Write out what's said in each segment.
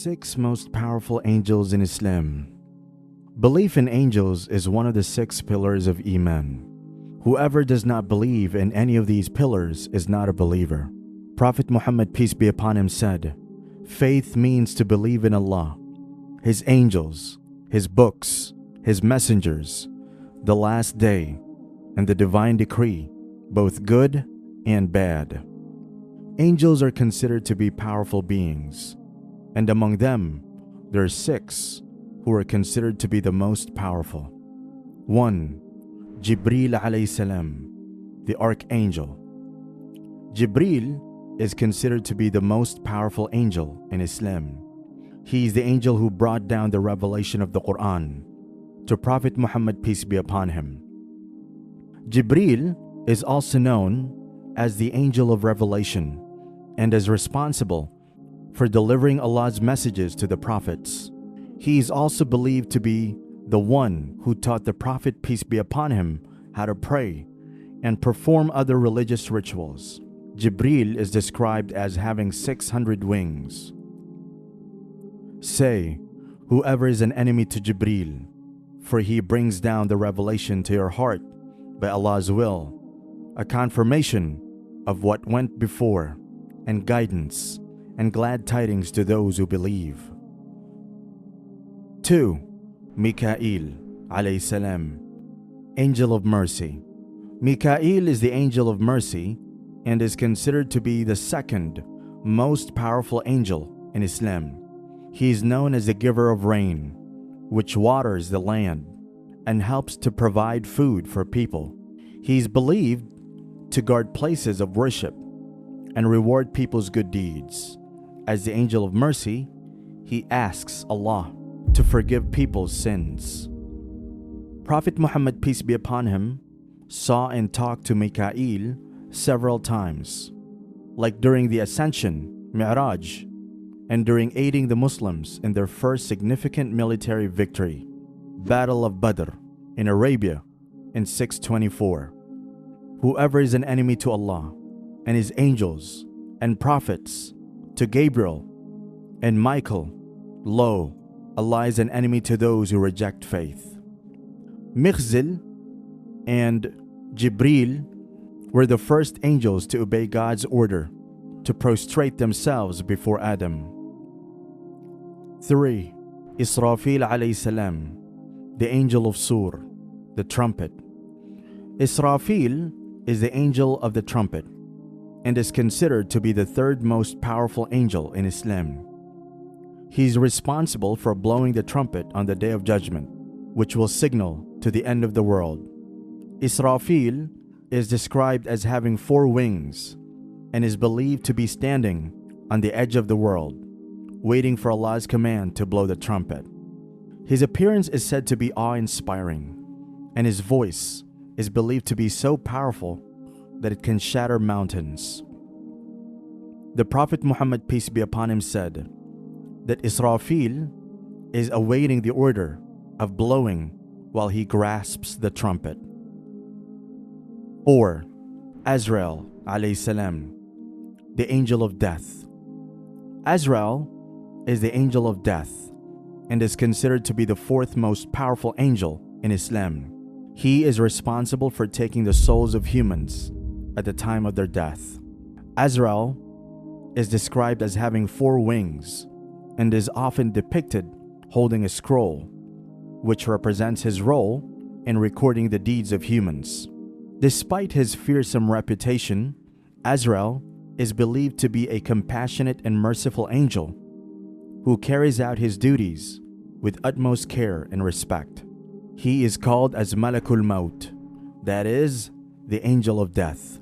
6 most powerful angels in Islam. Belief in angels is one of the 6 pillars of Iman. Whoever does not believe in any of these pillars is not a believer. Prophet Muhammad, peace be upon him, said, "Faith means to believe in Allah, His angels, His books, His messengers, the last day, and the divine decree, both good and bad." Angels are considered to be powerful beings, and among them, there are 6 who are considered to be the most powerful. 1. Jibril alayhi salam, the Archangel. Jibril is considered to be the most powerful angel in Islam. He is the angel who brought down the revelation of the Quran to Prophet Muhammad, peace be upon him. Jibril is also known as the angel of revelation and is responsible for delivering Allah's messages to the prophets. He is also believed to be the one who taught the Prophet, peace be upon him, how to pray and perform other religious rituals. Jibril is described as having 600 wings. Say, whoever is an enemy to Jibril, for he brings down the revelation to your heart by Allah's will, a confirmation of what went before, and guidance and glad tidings to those who believe. 2. Mikail alayhi salam, angel of mercy. Mikail is the angel of mercy and is considered to be the 2nd most powerful angel in Islam. He is known as the giver of rain, which waters the land and helps to provide food for people. He is believed to guard places of worship and reward people's good deeds. As the angel of mercy, he asks Allah to forgive people's sins. Prophet Muhammad, peace be upon him, saw and talked to Mikail several times, like during the Ascension, Mi'raj, and during aiding the Muslims in their first significant military victory, Battle of Badr in Arabia in 624. Whoever is an enemy to Allah and His angels and prophets, to Gabriel and Michael, lo, Allah is an enemy to those who reject faith. Mikhzil and Jibril were the first angels to obey God's order to prostrate themselves before Adam. 3. Israfil alayhi salam, the angel of Sur, the trumpet. Israfil is the angel of the trumpet and is considered to be the 3rd most powerful angel in Islam. He is responsible for blowing the trumpet on the Day of Judgment, which will signal to the end of the world. Israfil is described as having 4 wings and is believed to be standing on the edge of the world, waiting for Allah's command to blow the trumpet. His appearance is said to be awe-inspiring, and his voice is believed to be so powerful that it can shatter mountains. The Prophet Muhammad, peace be upon him, said that Israfil is awaiting the order of blowing while he grasps the trumpet. 4. Azrael alayhi salam, the angel of death. Azrael is the angel of death and is considered to be the 4th most powerful angel in Islam. He is responsible for taking the souls of humans at the time of their death. Azrael is described as having 4 wings and is often depicted holding a scroll, which represents his role in recording the deeds of humans. Despite his fearsome reputation, Azrael is believed to be a compassionate and merciful angel who carries out his duties with utmost care and respect. He is called as Malakul Maut, that is, the angel of death.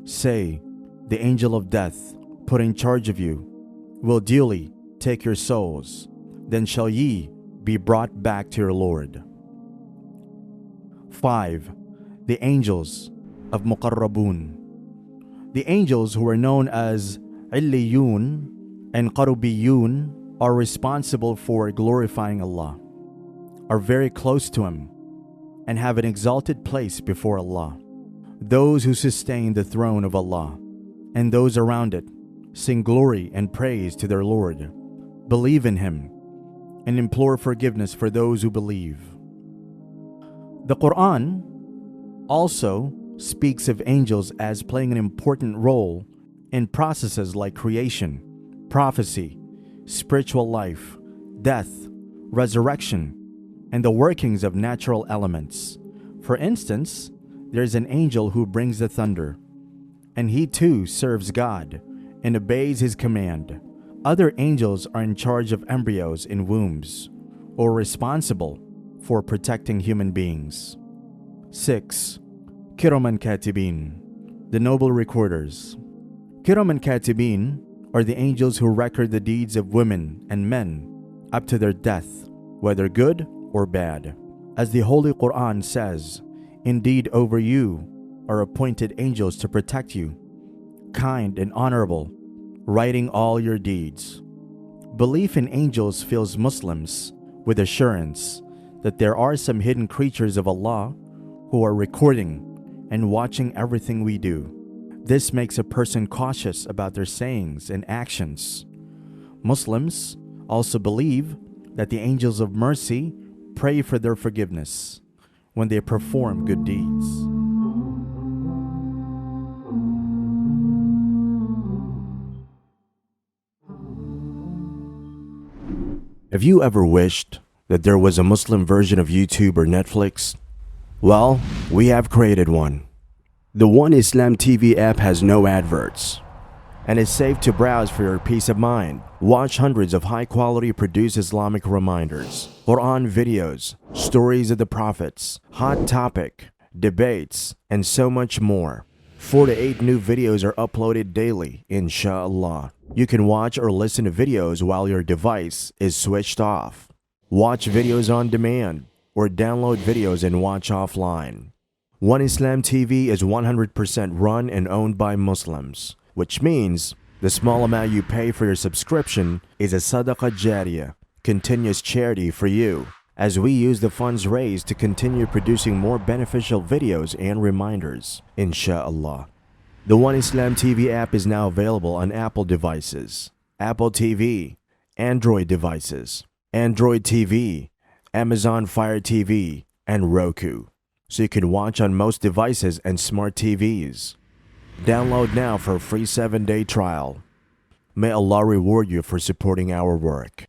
Say, the angel of death, put in charge of you, will duly take your souls, then shall ye be brought back to your Lord. 5. The angels of Muqarrabun. The angels, who are known as Illiyun and Qarubiyun, are responsible for glorifying Allah, are very close to Him, and have an exalted place before Allah. Those who sustain the throne of Allah and those around it sing glory and praise to their Lord. believe in Him, and implore forgiveness for those who believe. The Quran also speaks of angels as playing an important role in processes like creation, prophecy, spiritual life, death, resurrection, and the workings of natural elements. For instance, there's an angel who brings the thunder, and he too serves God and obeys His command. Other angels are in charge of embryos in wombs or responsible for protecting human beings. 6. Kiraman Katibin, the noble recorders. Kiraman Katibin are the angels who record the deeds of women and men up to their death, whether good or bad. As the Holy Quran says, "Indeed over you are appointed angels to protect you, kind and honorable, writing all your deeds." Belief in angels fills Muslims with assurance that there are some hidden creatures of Allah who are recording and watching everything we do. This makes a person cautious about their sayings and actions. Muslims also believe that the angels of mercy pray for their forgiveness when they perform good deeds. Have you ever wished that there was a Muslim version of YouTube or Netflix? Well, we have created one. The One Islam TV app has no adverts and is safe to browse for your peace of mind. Watch hundreds of high-quality produced Islamic reminders, Quran videos, stories of the prophets, hot topic, debates, and so much more. 4 to 8 new videos are uploaded daily, inshallah. You can watch or listen to videos while your device is switched off. Watch videos on demand or download videos and watch offline. One Islam TV is 100% run and owned by Muslims, which means the small amount you pay for your subscription is a sadaqah jariyah, continuous charity for you, as we use the funds raised to continue producing more beneficial videos and reminders, inshallah. The One Islam TV app is now available on Apple devices, Apple TV, Android devices, Android TV, Amazon Fire TV, and Roku, so you can watch on most devices and smart TVs. Download now for a free 7-day trial. May Allah reward you for supporting our work.